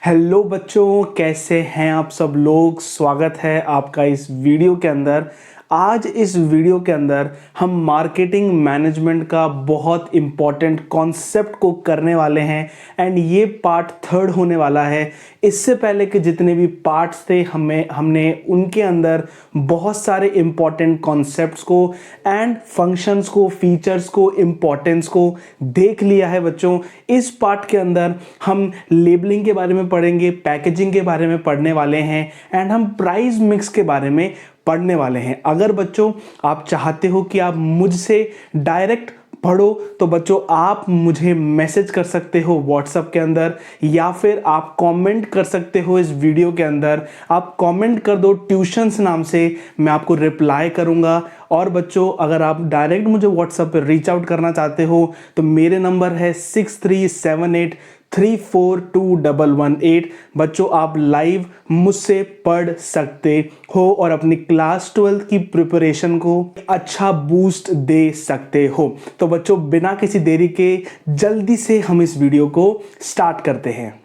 Hello बच्चों, कैसे हैं आप सब लोग। स्वागत है आपका इस वीडियो के अंदर। आज इस वीडियो के अंदर हम मार्केटिंग मैनेजमेंट का बहुत इम्पॉर्टेंट कॉन्सेप्ट को करने वाले हैं एंड ये पार्ट थर्ड होने वाला है। इससे पहले के जितने भी पार्ट्स थे हमने उनके अंदर बहुत सारे इम्पॉर्टेंट कॉन्सेप्ट्स को एंड फंक्शंस को, फीचर्स को, इम्पॉर्टेंस को देख लिया है बच्चों। इस पार्ट के अंदर हम लेबलिंग के बारे में पढ़ेंगे, पैकेजिंग के बारे में पढ़ने वाले हैं एंड हम प्राइस मिक्स के बारे में पढ़ने वाले हैं। अगर बच्चों आप चाहते हो कि आप मुझसे डायरेक्ट पढ़ो तो बच्चों आप मुझे मैसेज कर सकते हो व्हाट्सएप के अंदर, या फिर आप कमेंट कर सकते हो इस वीडियो के अंदर। आप कमेंट कर दो ट्यूशंस नाम से, मैं आपको रिप्लाई करूंगा। और बच्चों अगर आप डायरेक्ट मुझे व्हाट्सएप पर रीच आउट करना चाहते हो तो मेरे नंबर है 6378342118। बच्चों आप लाइव मुझसे पढ़ सकते हो और अपनी क्लास 12 की प्रिपरेशन को अच्छा बूस्ट दे सकते हो। तो बच्चों बिना किसी देरी के जल्दी से हम इस वीडियो को स्टार्ट करते हैं।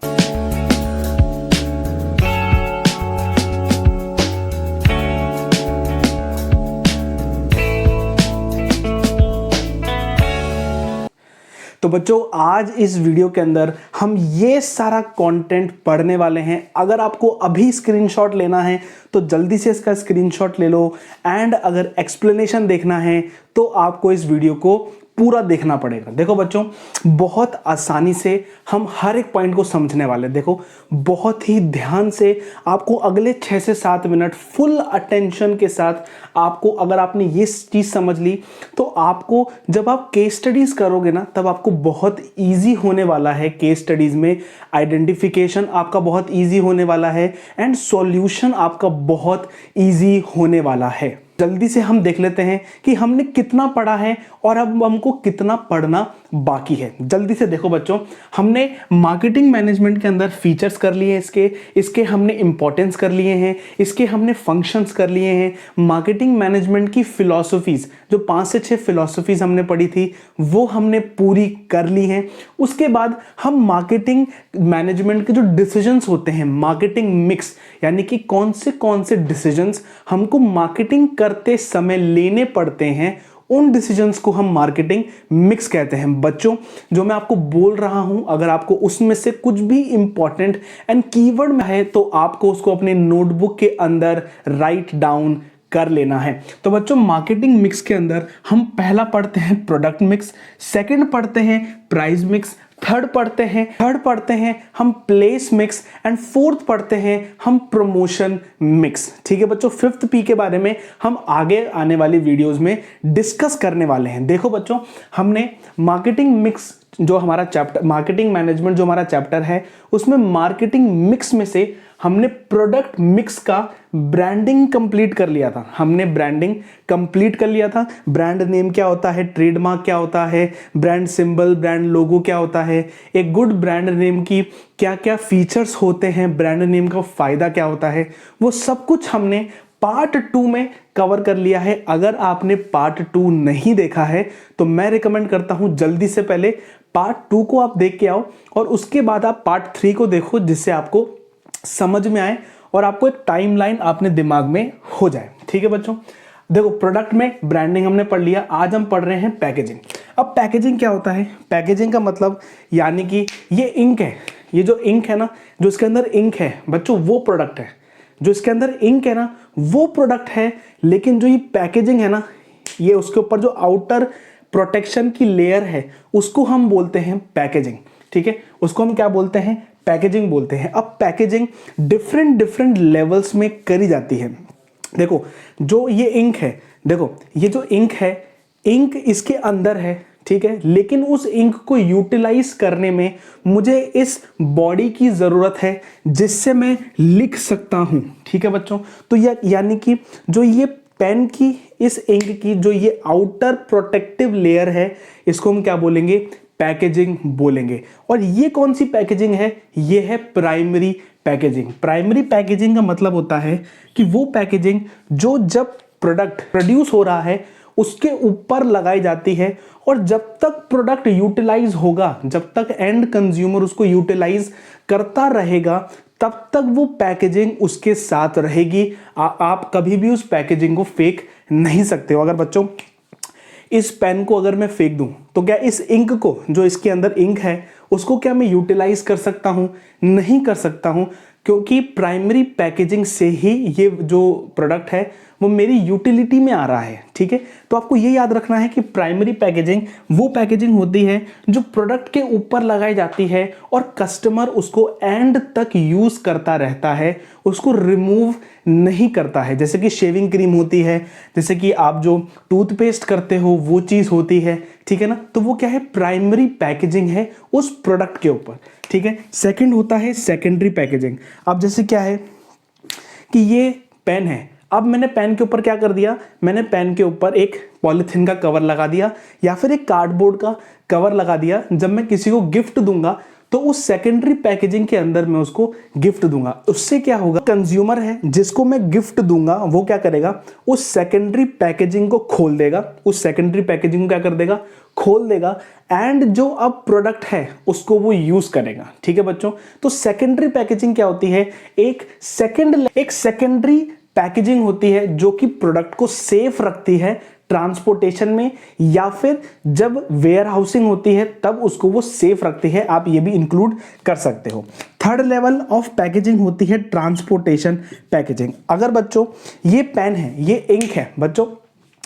तो बच्चों आज इस वीडियो के अंदर हम ये सारा कंटेंट पढ़ने वाले हैं। अगर आपको अभी स्क्रीनशॉट लेना है तो जल्दी से इसका स्क्रीनशॉट ले लो एंड अगर एक्सप्लेनेशन देखना है तो आपको इस वीडियो को पूरा देखना पड़ेगा। देखो बच्चों बहुत आसानी से हम हर एक पॉइंट को समझने वाले। देखो बहुत ही ध्यान से आपको अगले 6 से 7 मिनट फुल अटेंशन के साथ आपको, अगर आपने ये चीज़ समझ ली तो आपको जब आप केस स्टडीज़ करोगे ना तब आपको बहुत ईजी होने वाला है। केस स्टडीज़ में आइडेंटिफिकेशन आपका बहुत ईजी होने वाला है एंड सॉल्यूशन आपका बहुत ईजी होने वाला है। जल्दी से हम देख लेते हैं कि हमने कितना पढ़ा है और अब हमको कितना पढ़ना बाकी है। जल्दी से देखो बच्चों, हमने मार्केटिंग मैनेजमेंट के अंदर फीचर्स कर लिए हैं, इसके हमने इंपॉर्टेंस कर लिए हैं, इसके हमने फंक्शंस कर लिए हैं। मार्केटिंग मैनेजमेंट की फिलॉसफीज जो 5 से 6 फिलॉसफीज हमने पढ़ी थी वो हमने पूरी कर ली हैं। उसके बाद हम मार्केटिंग मैनेजमेंट के जो डिसीजंस होते हैं, मार्केटिंग मिक्स, यानी कि कौन से डिसीजंस हमको मार्केटिंग करते समय लेने पड़ते हैं, उन डिसीजंस को हम मार्केटिंग मिक्स कहते हैं। बच्चों जो मैं आपको बोल रहा हूं, अगर आपको उसमें से कुछ भी इंपॉर्टेंट एंड कीवर्ड में है तो आपको उसको अपने नोटबुक के अंदर राइट डाउन कर लेना है। तो बच्चों मार्केटिंग मिक्स के अंदर हम पहला पढ़ते हैं प्रोडक्ट मिक्स, सेकंड पढ़ते हैं प्राइस मिक्स, थर्ड पढ़ते हैं हम प्लेस मिक्स एंड फोर्थ पढ़ते हैं हम प्रमोशन मिक्स। ठीक है बच्चों, फिफ्थ पी के बारे में हम आगे आने वाली वीडियोस में डिस्कस करने वाले हैं। देखो बच्चों हमने मार्केटिंग मिक्स जो हमारा चैप्टर, मार्केटिंग मैनेजमेंट जो हमारा चैप्टर है, उसमें मार्केटिंग मिक्स में से हमने प्रोडक्ट मिक्स का ब्रांडिंग कंप्लीट कर लिया था। ब्रांड नेम क्या होता है, ट्रेडमार्क क्या होता है, ब्रांड सिंबल, ब्रांड लोगो क्या होता है, एक गुड ब्रांड नेम की क्या क्या फीचर्स होते हैं, ब्रांड नेम का फायदा क्या होता है, वो सब कुछ हमने पार्ट 2 में कवर कर लिया है। अगर आपने पार्ट 2 नहीं देखा है तो मैं रिकमेंड करता हूं जल्दी से पहले पार्ट 2 को आप देख के आओ और उसके बाद आप पार्ट 3 को देखो, जिससे आपको समझ में आए और आपको एक टाइमलाइन अपने दिमाग में हो जाए। ठीक है बच्चों, देखो प्रोडक्ट में ब्रांडिंग हमने पढ़ लिया, आज हम पढ़ रहे हैं पैकेजिंग। अब पैकेजिंग क्या होता है? पैकेजिंग का मतलब यानी कि ये इंक है, ये जो इंक है ना, जो इसके अंदर इंक है बच्चों वो प्रोडक्ट है, जो इसके अंदर इंक है ना वो प्रोडक्ट है। लेकिन जो ये पैकेजिंग है ना, ये उसके ऊपर जो आउटर प्रोटेक्शन की लेयर है उसको हम बोलते हैं पैकेजिंग। ठीक है, उसको हम क्या बोलते हैं? पैकेजिंग बोलते हैं। अब पैकेजिंग डिफरेंट लेवल्स में करी जाती है। देखो जो ये इंक है, देखो ये जो इंक है, इंक इसके अंदर है, ठीक है, लेकिन उस इंक को यूटिलाइज करने में मुझे इस बॉडी की जरूरत है जिससे मैं लिख सकता हूं। ठीक है बच्चों, तो यानी कि जो ये पेन की, इस इंक की जो ये आउटर प्रोटेक्टिव लेयर है, इसको हम क्या बोलेंगे? पैकेजिंग बोलेंगे। और ये कौन सी पैकेजिंग है? ये है प्राइमरी पैकेजिंग। प्राइमरी पैकेजिंग का मतलब होता है कि वो पैकेजिंग जो जब प्रोडक्ट प्रोड्यूस हो रहा है उसके ऊपर लगाई जाती है, और जब तक प्रोडक्ट यूटिलाइज होगा, जब तक एंड कंज्यूमर उसको यूटिलाइज करता रहेगा, तब तक वो पैकेजिंग उसके साथ रहेगी। आप कभी भी उस पैकेजिंग को फेंक नहीं सकते हो। अगर बच्चों इस पेन को अगर मैं फेंक दूं तो क्या इस इंक को, जो इसके अंदर इंक है, उसको क्या मैं यूटिलाइज कर सकता हूं? नहीं कर सकता हूं, क्योंकि प्राइमरी पैकेजिंग से ही ये जो प्रोडक्ट है वो मेरी यूटिलिटी में आ रहा है। ठीक है, तो आपको ये याद रखना है कि प्राइमरी पैकेजिंग वो पैकेजिंग होती है जो प्रोडक्ट के ऊपर लगाई जाती है और कस्टमर उसको एंड तक यूज करता रहता है, उसको रिमूव नहीं करता है। जैसे कि शेविंग क्रीम होती है, जैसे कि आप जो टूथपेस्ट करते हो वो चीज होती है, ठीक है ना। तो वो क्या है, प्राइमरी पैकेजिंग है उस प्रोडक्ट के ऊपर। ठीक है, सेकंड होता है सेकेंडरी पैकेजिंग। अब जैसे क्या है कि ये पेन है, अब मैंने पेन के ऊपर क्या कर दिया, मैंने पेन के ऊपर एक पॉलिथीन का कवर लगा दिया या फिर एक कार्डबोर्ड का कवर लगा दिया। जब मैं किसी को गिफ्ट दूंगा तो उस सेकेंडरी पैकेजिंग के अंदर मैं उसको गिफ्ट दूंगा। उससे क्या होगा, कंज्यूमर है जिसको मैं गिफ्ट दूंगा वो क्या करेगा, उस सेकेंडरी पैकेजिंग को खोल देगा, उस सेकेंडरी पैकेजिंग को क्या कर देगा, खोल देगा, एंड जो अब प्रोडक्ट है उसको वो यूज करेगा। ठीक है बच्चों, तो सेकेंडरी पैकेजिंग क्या होती है, एक सेकेंडरी पैकेजिंग होती है जो कि प्रोडक्ट को सेफ रखती है ट्रांसपोर्टेशन में, या फिर जब वेयर हाउसिंग होती है तब उसको वो सेफ रखती है। आप ये भी इंक्लूड कर सकते हो। थर्ड लेवल ऑफ पैकेजिंग होती है ट्रांसपोर्टेशन पैकेजिंग। अगर बच्चों ये पेन है, ये इंक है, बच्चों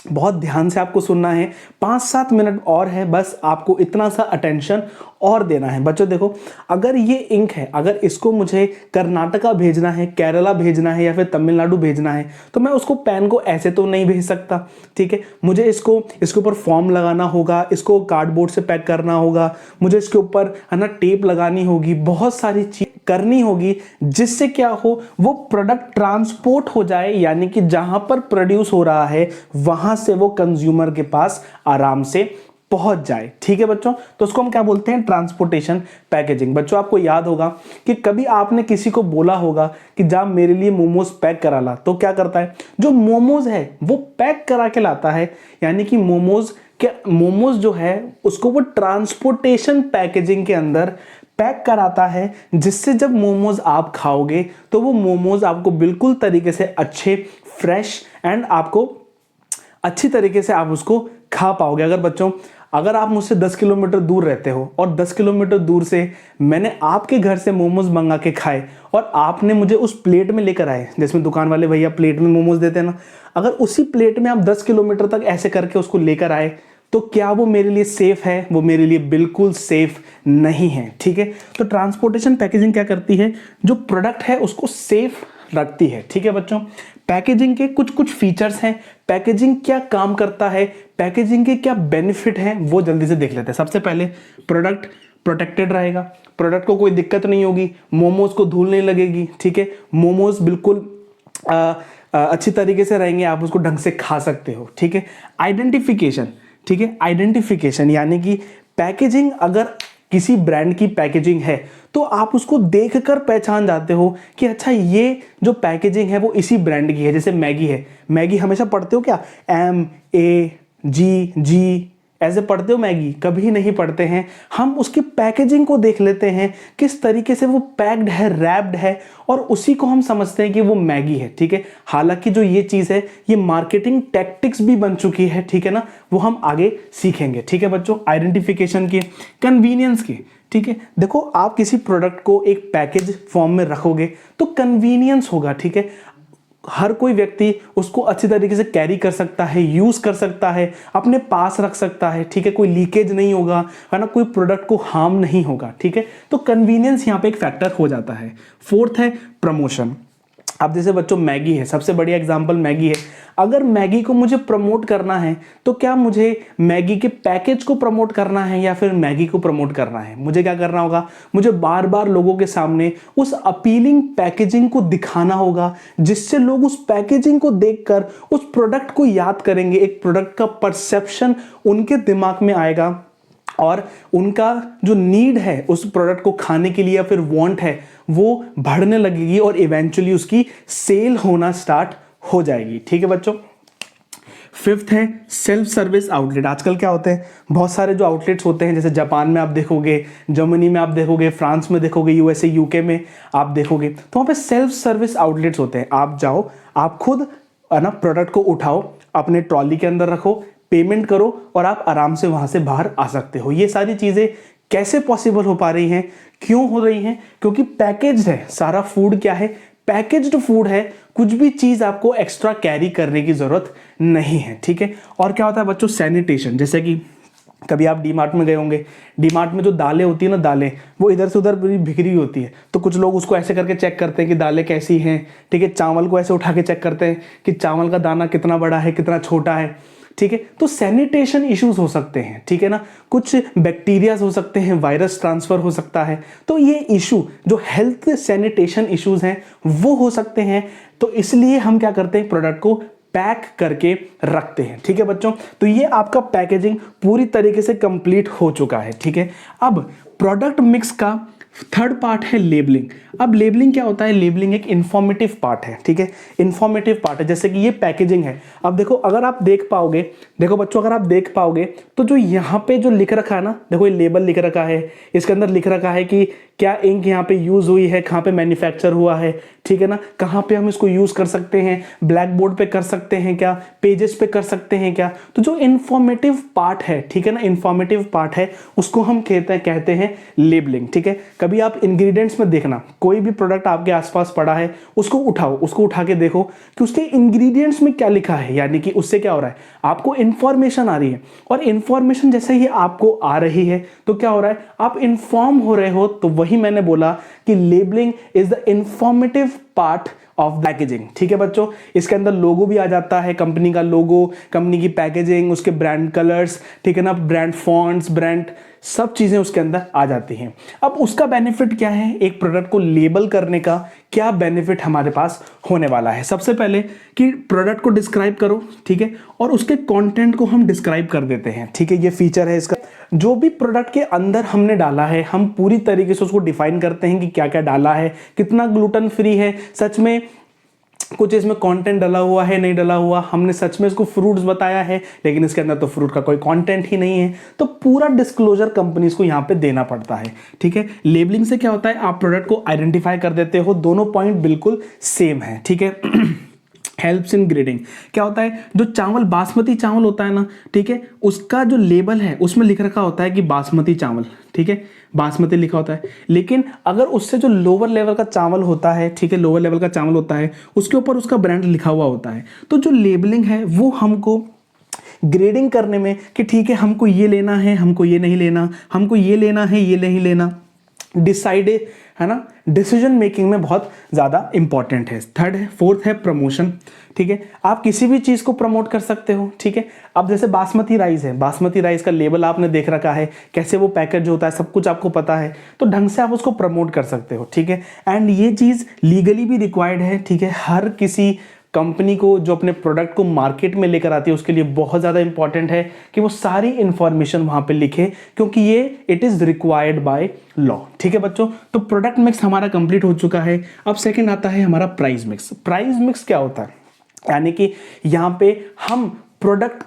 बहुत ध्यान से आपको सुनना है, 5-7 मिनट और है, बस आपको इतना सा अटेंशन और देना है। बच्चों देखो, अगर ये इंक है, अगर इसको मुझे कर्नाटका भेजना है, केरला भेजना है या फिर तमिलनाडु भेजना है, तो मैं उसको पेन को ऐसे तो नहीं भेज सकता। ठीक है, मुझे इसके ऊपर फॉर्म लगाना होगा, इसको कार्डबोर्ड से पैक करना होगा, मुझे इसके ऊपर है ना टेप लगानी होगी, बहुत सारी चीज करनी होगी, जिससे क्या हो, वो प्रोडक्ट ट्रांसपोर्ट हो जाए, यानी कि जहां पर प्रोड्यूस हो रहा है वहां से वो कंज्यूमर के पास आराम से पहुंच जाए। ठीक है बच्चों, तो उसको हम क्या बोलते हैं, ट्रांसपोर्टेशन पैकेजिंग। बच्चों आपको याद होगा कि कभी आपने किसी को बोला होगा कि जा मेरे लिए मोमोज पैक करा ला, तो क्या करता है, जो मोमोज है वो पैक करा के लाता है, यानी कि मोमोज जो है उसको वो ट्रांसपोर्टेशन पैकेजिंग के अंदर पैक कराता है, जिससे जब मोमोज आप खाओगे तो वो मोमोज आपको बिल्कुल तरीके से अच्छे, फ्रेश एंड आपको अच्छी तरीके से आप उसको खा पाओगे। अगर आप मुझसे 10 किलोमीटर दूर रहते हो और 10 किलोमीटर दूर से मैंने आपके घर से मोमोज मंगा के खाए और आपने मुझे उस प्लेट में लेकर आए, जिसमें दुकान वाले भैया प्लेट में मोमोज देते हैं ना, अगर उसी प्लेट में आप 10 किलोमीटर तक ऐसे करके उसको लेकर आए, तो क्या वो मेरे लिए सेफ है? वो मेरे लिए बिल्कुल सेफ नहीं है। ठीक है, तो ट्रांसपोर्टेशन पैकेजिंग क्या करती है, जो प्रोडक्ट है उसको सेफ रखती है। ठीक है बच्चों, पैकेजिंग के कुछ कुछ फीचर्स हैं, पैकेजिंग क्या काम करता है, पैकेजिंग के क्या बेनिफिट हैं, वो जल्दी से देख लेते हैं। सबसे पहले प्रोडक्ट प्रोटेक्टेड रहेगा, प्रोडक्ट को कोई दिक्कत नहीं होगी, मोमोज को धूल नहीं लगेगी। ठीक है, मोमोज बिल्कुल अच्छी तरीके से रहेंगे, आप उसको ढंग से खा सकते हो। ठीक है, आइडेंटिफिकेशन, ठीक है, आइडेंटिफिकेशन यानी कि पैकेजिंग, अगर किसी ब्रांड की पैकेजिंग है तो आप उसको देखकर पहचान जाते हो कि अच्छा ये जो पैकेजिंग है वो इसी ब्रांड की है। जैसे मैगी है, मैगी हमेशा पढ़ते हो क्या, MAGG ऐसे पढ़ते हो मैगी? कभी नहीं पढ़ते हैं। हम उसकी पैकेजिंग को देख लेते हैं, किस तरीके से वो पैक्ड है, रैप्ड है, और उसी को हम समझते हैं कि वो मैगी है। ठीक है, हालांकि जो ये चीज है ये मार्केटिंग टैक्टिक्स भी बन चुकी है। ठीक है ना, वो हम आगे सीखेंगे। ठीक है बच्चों, आइडेंटिफिकेशन की, कन्वीनियंस की। ठीक है, देखो आप किसी प्रोडक्ट को एक पैकेज फॉर्म में रखोगे तो कन्वीनियंस होगा। ठीक है, हर कोई व्यक्ति उसको अच्छी तरीके से कैरी कर सकता है, यूज कर सकता है, अपने पास रख सकता है। ठीक है, कोई लीकेज नहीं होगा, है ना, कोई प्रोडक्ट को हार्म नहीं होगा। ठीक है, तो कन्वीनियंस यहाँ पे एक फैक्टर हो जाता है। फोर्थ है प्रमोशन। अब जैसे बच्चों मैगी है, सबसे बढ़िया एग्जांपल मैगी है। अगर मैगी को मुझे प्रमोट करना है तो क्या मुझे मैगी के पैकेज को प्रमोट करना है या फिर मैगी को प्रमोट करना है? मुझे क्या करना होगा, मुझे बार बार लोगों के सामने उस अपीलिंग पैकेजिंग को दिखाना होगा, जिससे लोग उस पैकेजिंग को देखकर उस प्रोडक्ट को याद करेंगे, एक प्रोडक्ट का परसेप्शन उनके दिमाग में आएगा और उनका जो नीड है उस प्रोडक्ट को खाने के लिए या फिर वांट है वो बढ़ने लगेगी और इवेंचुअली उसकी सेल होना स्टार्ट हो जाएगी। ठीक है बच्चों, फिफ्थ है सेल्फ सर्विस आउटलेट। आजकल क्या होते हैं, बहुत सारे जो आउटलेट्स होते हैं, जैसे जापान में आप देखोगे, जर्मनी में आप देखोगे, फ्रांस में देखोगे, यूएसए यूके में आप देखोगे, तो वहाँ पे सेल्फ सर्विस आउटलेट्स होते हैं। आप जाओ, आप खुद ना प्रोडक्ट को उठाओ, अपने ट्रॉली के अंदर रखो, पेमेंट करो और आप आराम से वहाँ से बाहर आ सकते हो। ये सारी चीज़ें कैसे पॉसिबल हो पा रही हैं, क्यों हो रही हैं? क्योंकि पैकेज्ड है सारा फूड। क्या है? पैकेज्ड फूड है। कुछ भी चीज आपको एक्स्ट्रा कैरी करने की जरूरत नहीं है, ठीक है। और क्या होता है बच्चों, सैनिटेशन। जैसे कि कभी आप डी मार्ट में गए होंगे, डी मार्ट में जो दालें होती है ना, दालें वो इधर से उधर पूरी बिखरी होती है, तो कुछ लोग उसको ऐसे करके चेक करते हैं कि दालें कैसी हैं, ठीक है। चावल को ऐसे उठा के चेक करते हैं कि चावल का दाना कितना बड़ा है, कितना छोटा है, ठीक है। तो सैनिटेशन इश्यूज हो सकते हैं, ठीक है ना, कुछ बैक्टीरियाज हो सकते हैं, वायरस ट्रांसफर हो सकता है। तो ये इशू जो हेल्थ सैनिटेशन इश्यूज हैं वो हो सकते हैं। तो इसलिए हम क्या करते हैं, प्रोडक्ट को पैक करके रखते हैं, ठीक है बच्चों। तो ये आपका पैकेजिंग पूरी तरीके से कंप्लीट हो चुका है, ठीक है। अब प्रोडक्ट मिक्स का थर्ड पार्ट है लेबलिंग। अब लेबलिंग क्या होता है? लेबलिंग एक इंफॉर्मेटिव पार्ट है, ठीक है, इंफॉर्मेटिव पार्ट है। जैसे कि ये पैकेजिंग है। अब देखो, अगर आप देख पाओगे, देखो बच्चों, अगर आप देख पाओगे तो जो यहाँ पे जो लिख रखा है ना, देखो ये लेबल लिख रखा है, इसके अंदर लिख रखा है कि क्या इंक यहाँ पे यूज हुई है, कहाँ पे मैन्युफैक्चर हुआ है, ठीक है ना, कहाँ पे हम इसको यूज कर सकते हैं, ब्लैक बोर्ड पे कर सकते हैं क्या, पेजेस पे कर सकते हैं क्या। तो जो इंफॉर्मेटिव पार्ट है, ठीक है ना, इंफॉर्मेटिव पार्ट है, उसको हम कहते हैं लेबलिंग, ठीक है। कभी आप इंग्रेडिएंट्स में देखना, कोई भी प्रोडक्ट आपके आसपास पड़ा है, उसको उठाओ, उसको उठा के देखो कि उसके इंग्रेडिएंट्स में क्या लिखा है, यानी कि उससे क्या हो रहा है, आपको इंफॉर्मेशन आ रही है। और इंफॉर्मेशन जैसे ही आपको आ रही है तो क्या हो रहा है, आप इंफॉर्म हो रहे हो। तो वही मैंने बोला कि labelling is the informative part of packaging, ठीक है बच्चों। इसके अंदर लोगो भी आ जाता है, कंपनी का लोगो, कंपनी की पैकेजिंग, उसके ब्रांड कलर्स, ठीक है ना, ब्रांड फॉन्ट्स, ब्रांड सब चीजें उसके अंदर आ जाती हैं। अब उसका बेनिफिट क्या है, एक प्रोडक्ट को लेबल करने का क्या बेनिफिट हमारे पास होने वाला है? सबसे पहले कि प्रोडक्ट को डिस्क्राइब करो, ठीक है, और उसके कंटेंट को हम डिस्क्राइब कर देते हैं, ठीक है। ये फीचर है इसका। जो भी प्रोडक्ट के अंदर हमने डाला है, हम पूरी तरीके से उसको डिफाइन करते हैं कि क्या क्या डाला है, कितना ग्लूटेन फ्री है, सच में कुछ इसमें कंटेंट डाला हुआ है, नहीं डाला हुआ, हमने सच में इसको फ्रूट्स बताया है, लेकिन इसके अंदर तो फ्रूट का कोई कंटेंट ही नहीं है। तो पूरा डिस्क्लोजर कंपनीज को यहाँ पे देना पड़ता है, ठीक है। लेबलिंग से क्या होता है, आप प्रोडक्ट को आइडेंटिफाई कर देते हो, दोनों पॉइंट बिल्कुल सेम है, ठीक है। Helps in grading. क्या होता है, जो चावल बासमती चावल होता है ना, ठीक है, उसका जो लेबल है उसमें लिख रखा होता है कि बासमती चावल, ठीक है, बासमती लिखा होता है। लेकिन अगर उससे जो लोअर लेवल का चावल होता है, ठीक है, लोअर लेवल का चावल होता है, उसके ऊपर उसका ब्रांड लिखा हुआ होता है। तो जो लेबलिंग है वो हमको ग्रेडिंग करने में कि ठीक है, हमको ये लेना है, हमको ये नहीं लेना, हमको ये लेना है, ये नहीं लेना, डिसाइड है ना, डिसीजन मेकिंग में बहुत ज़्यादा इंपॉर्टेंट है। थर्ड है, फोर्थ है प्रमोशन, ठीक है। आप किसी भी चीज़ को प्रमोट कर सकते हो, ठीक है। अब जैसे बासमती राइस है, बासमती राइस का लेबल आपने देख रखा है, कैसे वो पैकेज होता है, सब कुछ आपको पता है, तो ढंग से आप उसको प्रमोट कर सकते हो, ठीक है। एंड ये चीज़ लीगली भी रिक्वायर्ड है, ठीक है। हर किसी कंपनी को जो अपने प्रोडक्ट को मार्केट में लेकर आती है उसके लिए बहुत ज़्यादा इंपॉर्टेंट है कि वो सारी इंफॉर्मेशन वहाँ पे लिखे, क्योंकि ये it is required by law, ठीक है बच्चों। तो प्रोडक्ट मिक्स हमारा कंप्लीट हो चुका है। अब सेकंड आता है हमारा प्राइस मिक्स। प्राइस मिक्स क्या होता है, यानी कि यहाँ पे हम प्रोडक्ट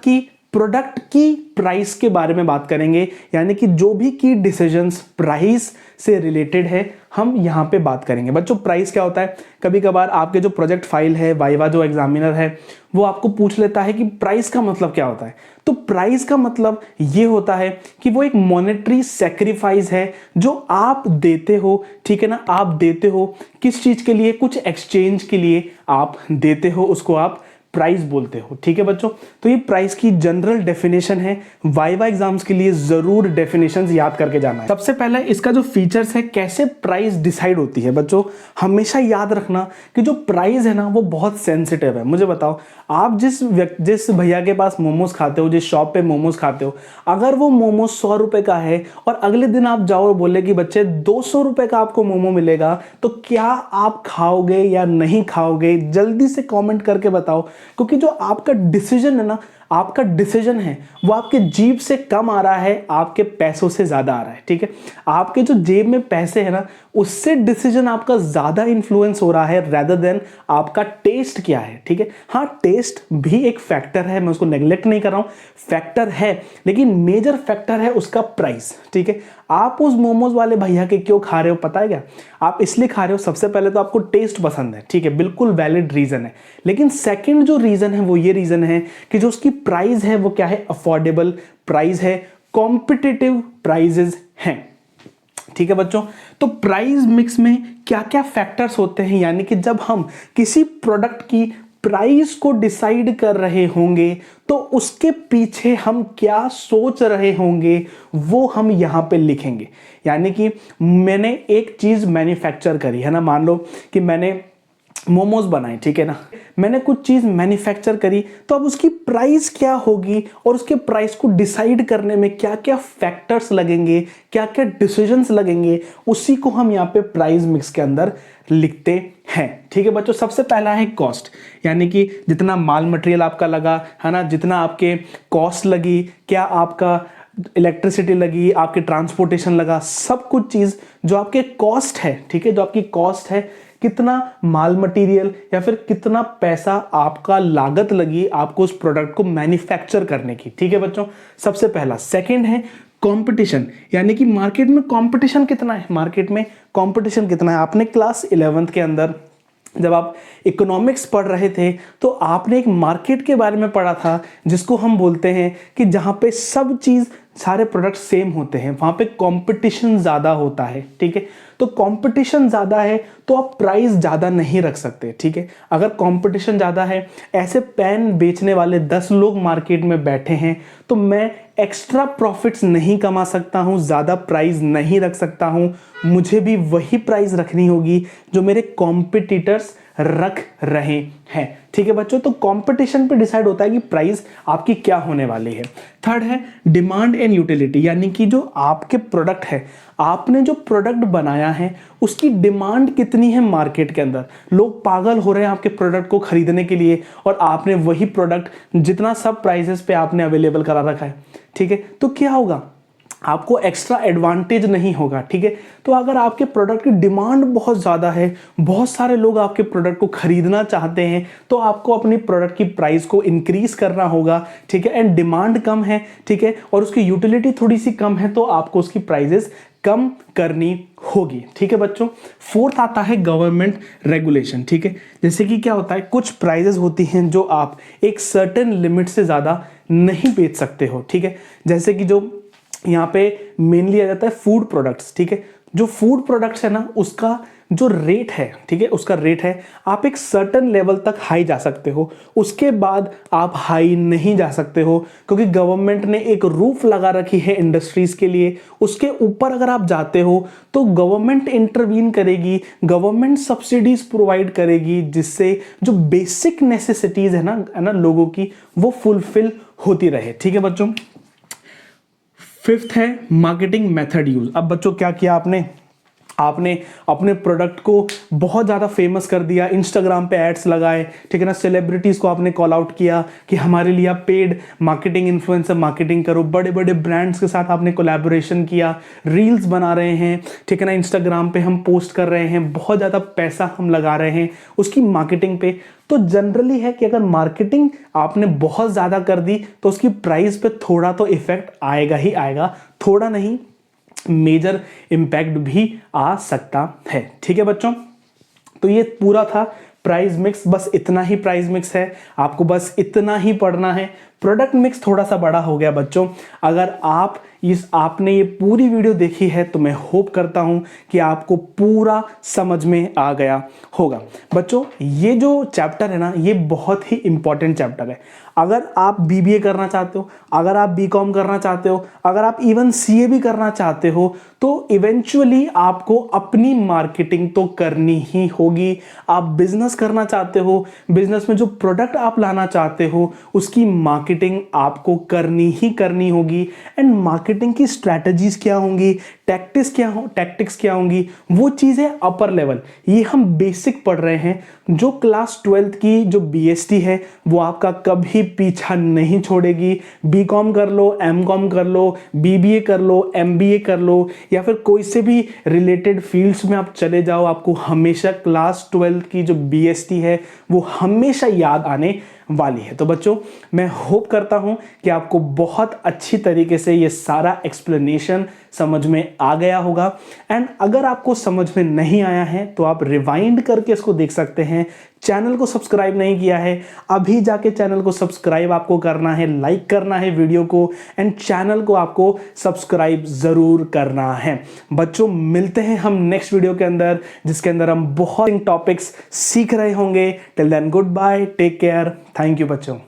की प्राइस के बारे में बात करेंगे, यानी कि जो भी की डिसीजंस प्राइस से रिलेटेड है हम यहाँ पे बात करेंगे। बच्चों प्राइस क्या होता है, कभी कभार आपके जो प्रोजेक्ट फाइल है, वाइवा जो एग्जामिनर है वो आपको पूछ लेता है कि प्राइस का मतलब क्या होता है। तो प्राइस का मतलब ये होता है कि वो एक मॉनेटरी सेक्रीफाइस है जो आप देते हो, ठीक है ना, आप देते हो किस चीज के लिए, कुछ एक्सचेंज के लिए आप देते हो, उसको आप प्राइस बोलते हो, ठीक है बच्चों। तो ये प्राइस की जनरल डेफिनेशन है, वाइवा एग्जाम्स के लिए जरूर डेफिनेशंस याद करके जाना है। सबसे पहले इसका जो फीचर्स है, कैसे प्राइस डिसाइड होती है। बच्चों हमेशा याद रखना कि जो प्राइस है ना वो बहुत सेंसिटिव है। मुझे बताओ, आप जिस भैया के पास मोमोज खाते हो, जिस शॉप पे मोमोज खाते हो, अगर वो मोमोज 100 रुपए का है और अगले दिन आप जाओ और बोले कि बच्चे 200 रुपए का आपको मोमो मिलेगा, तो क्या आप खाओगे या नहीं खाओगे? जल्दी से कमेंट करके बताओ, क्योंकि जो आपका डिसीजन है ना, आपका डिसीजन है वो आपके जेब से कम आ रहा है, आपके पैसों से ज़्यादा आ रहा है, ठीक है। आपके जो जेब में पैसे है ना, उससे डिसीजन आपका ज़्यादा इन्फ्लुएंस हो रहा है रेदर देन आपका टेस्ट क्या है, ठीक है। हाँ, टेस्ट भी एक फैक्टर है, मैं उसको नेग्लेक्ट नहीं कर रहा हूँ, फैक्टर है, लेकिन मेजर फैक्टर है उसका प्राइस, ठीक है। आप उस मोमोज वाले भैया के क्यों खा रहे हो पता है क्या? आप इसलिए खा रहे हो, सबसे पहले तो आपको टेस्ट पसंद है, ठीक है, बिल्कुल वैलिड रीजन है। लेकिन सेकंड जो रीजन है वो ये रीजन है कि जो उसकी प्राइस है वो क्या है, अफोर्डेबल प्राइस है, कॉम्पिटिटिव प्राइजेस हैं, ठीक है बच्चों। तो प्राइस मिक्स में क्या क्या फैक्टर्स होते हैं, यानी कि जब हम किसी प्रोडक्ट की प्राइस को डिसाइड कर रहे होंगे तो उसके पीछे हम क्या सोच रहे होंगे वो हम यहां पे लिखेंगे। यानी कि मैंने एक चीज मैन्युफैक्चर करी है ना, मान लो कि मैंने मोमोज बनाए, ठीक है ना, मैंने कुछ चीज मैन्युफैक्चर करी, तो अब उसकी प्राइस क्या होगी और उसके प्राइस को डिसाइड करने में क्या क्या फैक्टर्स लगेंगे, क्या क्या डिसीजंस लगेंगे, उसी को हम यहाँ पे प्राइस मिक्स के अंदर लिखते हैं, ठीक है बच्चों। सबसे पहला है कॉस्ट, यानी कि जितना माल मटेरियल आपका लगा है ना, जितना आपके कॉस्ट लगी, क्या आपका इलेक्ट्रिसिटी लगी, आपके ट्रांसपोर्टेशन लगा, सब कुछ चीज जो आपके कॉस्ट है, ठीक है, जो आपकी कॉस्ट है, कितना माल मटेरियल या फिर कितना पैसा आपका लागत लगी आपको उस प्रोडक्ट को मैन्युफैक्चर करने की, ठीक है बच्चों, सबसे पहला। सेकंड है कंपटीशन, यानी कि मार्केट में कंपटीशन कितना है, मार्केट में कंपटीशन कितना है। आपने क्लास 11th के अंदर जब आप इकोनॉमिक्स पढ़ रहे थे तो आपने एक मार्केट के बारे में पढ़ा था जिसको हम बोलते हैं कि जहां पे सब चीज, सारे प्रोडक्ट सेम होते हैं, वहां पे कंपटीशन ज्यादा होता है, ठीक है। तो कंपटीशन ज्यादा है तो आप प्राइस ज्यादा नहीं रख सकते, ठीक है। अगर कंपटीशन ज्यादा है, ऐसे पेन बेचने वाले 10 लोग मार्केट में बैठे हैं, तो मैं एक्स्ट्रा प्रॉफिट्स नहीं कमा सकता हूं, ज्यादा प्राइस नहीं रख सकता हूं, मुझे भी वही प्राइस रखनी होगी जो मेरे कॉम्पिटिटर्स रख रहे हैं, ठीक है बच्चों। तो कंपटीशन पे डिसाइड होता है कि प्राइस आपकी क्या होने वाली है। थर्ड है डिमांड एंड यूटिलिटी, यानी कि जो आपके प्रोडक्ट है, आपने जो प्रोडक्ट बनाया है उसकी डिमांड कितनी है मार्केट के अंदर, लोग पागल हो रहे हैं आपके प्रोडक्ट को खरीदने के लिए, और आपने वही प्रोडक्ट जितना सब प्राइसेस पे आपने अवेलेबल करा रखा है, ठीक है, तो क्या होगा, आपको एक्स्ट्रा एडवांटेज नहीं होगा, ठीक है। तो अगर आपके प्रोडक्ट की डिमांड बहुत ज़्यादा है, बहुत सारे लोग आपके प्रोडक्ट को खरीदना चाहते हैं, तो आपको अपनी प्रोडक्ट की प्राइस को इंक्रीज करना होगा, ठीक है। एंड डिमांड कम है, ठीक है, और उसकी यूटिलिटी थोड़ी सी कम है, तो आपको उसकी प्राइजेस कम करनी होगी, ठीक है बच्चों। फोर्थ आता है गवर्नमेंट रेगुलेशन, ठीक है। जैसे कि क्या होता है, कुछ प्राइजेस होती हैं जो आप एक सर्टेन लिमिट से ज़्यादा नहीं बेच सकते हो, ठीक है। जैसे कि जो यहाँ पे मेनली आ जाता है फूड प्रोडक्ट्स, ठीक है। जो फूड प्रोडक्ट्स है ना, उसका जो रेट है, ठीक है, उसका रेट है, आप एक सर्टेन लेवल तक हाई जा सकते हो, उसके बाद आप हाई नहीं जा सकते हो, क्योंकि गवर्नमेंट ने एक रूफ लगा रखी है इंडस्ट्रीज के लिए। उसके ऊपर अगर आप जाते हो तो गवर्नमेंट इंटरवीन करेगी, गवर्नमेंट सब्सिडीज प्रोवाइड करेगी, जिससे जो बेसिक नेसेसिटीज है ना लोगों की, वो फुलफिल होती रहे, ठीक है बच्चों। फिफ्थ है मार्केटिंग मेथड यूज। अब बच्चों क्या किया आपने अपने प्रोडक्ट को बहुत ज़्यादा फेमस कर दिया, इंस्टाग्राम पे एड्स लगाए, ठीक है ना, सेलिब्रिटीज़ को आपने कॉल आउट किया कि हमारे लिए आप पेड मार्केटिंग इन्फ्लुएंसर मार्केटिंग करो, बड़े बड़े ब्रांड्स के साथ आपने कोलैबोरेशन किया, रील्स बना रहे हैं, ठीक है ना, इंस्टाग्राम पे हम पोस्ट कर रहे हैं, बहुत ज़्यादा पैसा हम लगा रहे हैं उसकी मार्केटिंग पे। तो जनरली है कि अगर मार्केटिंग आपने बहुत ज़्यादा कर दी तो उसकी प्राइस पे थोड़ा तो इफेक्ट आएगा ही आएगा, थोड़ा नहीं, मेजर इंपैक्ट भी आ सकता है, ठीक है बच्चों। तो ये पूरा था प्राइस मिक्स, बस इतना ही प्राइस मिक्स है, आपको बस इतना ही पढ़ना है। प्रोडक्ट मिक्स थोड़ा सा बड़ा हो गया बच्चों। अगर आपने ये पूरी वीडियो देखी है तो मैं होप करता हूं कि आपको पूरा समझ में आ गया होगा। बच्चों ये जो चैप्टर है ना, ये बहुत ही इंपॉर्टेंट चैप्टर है। अगर आप बीबीए करना चाहते हो, अगर आप बीकॉम करना चाहते हो, अगर आप इवन सीए भी करना चाहते हो, तो इवेंचुअली आपको अपनी मार्केटिंग तो करनी ही होगी। आप बिजनेस करना चाहते हो, बिजनेस में जो प्रोडक्ट आप लाना चाहते हो उसकी मार्केटिंग आपको करनी ही करनी होगी। एंड मार्केटिंग की स्ट्रैटेजीज क्या होंगी, टैक्टिक्स क्या होंगी, वो चीज़ है अपर लेवल। ये हम बेसिक पढ़ रहे हैं। जो क्लास 12th की जो बीएसटी है वो आपका कभी पीछा नहीं छोड़ेगी। बीकॉम कर लो, एमकॉम कर लो, बीबीए कर लो, एमबीए कर लो, या फिर कोई से भी रिलेटेड फील्ड्स में आप चले जाओ, आपको हमेशा क्लास 12th की जो बीएसटी है वो हमेशा याद आने वाली है। तो बच्चों, मैं होप करता हूं कि आपको बहुत अच्छी तरीके से ये सारा एक्सप्लेनेशन समझ में आ गया होगा। एंड अगर आपको समझ में नहीं आया है तो आप रिवाइंड करके इसको देख सकते हैं। चैनल को सब्सक्राइब नहीं किया है, अभी जाके चैनल को सब्सक्राइब आपको करना है, लाइक करना है वीडियो को, एंड चैनल को आपको सब्सक्राइब जरूर करना है। बच्चों, मिलते हैं हम नेक्स्ट वीडियो के अंदर, जिसके अंदर हम बहुत टॉपिक्स सीख रहे होंगे। Till then, good bye, take care, thank you बच्चों।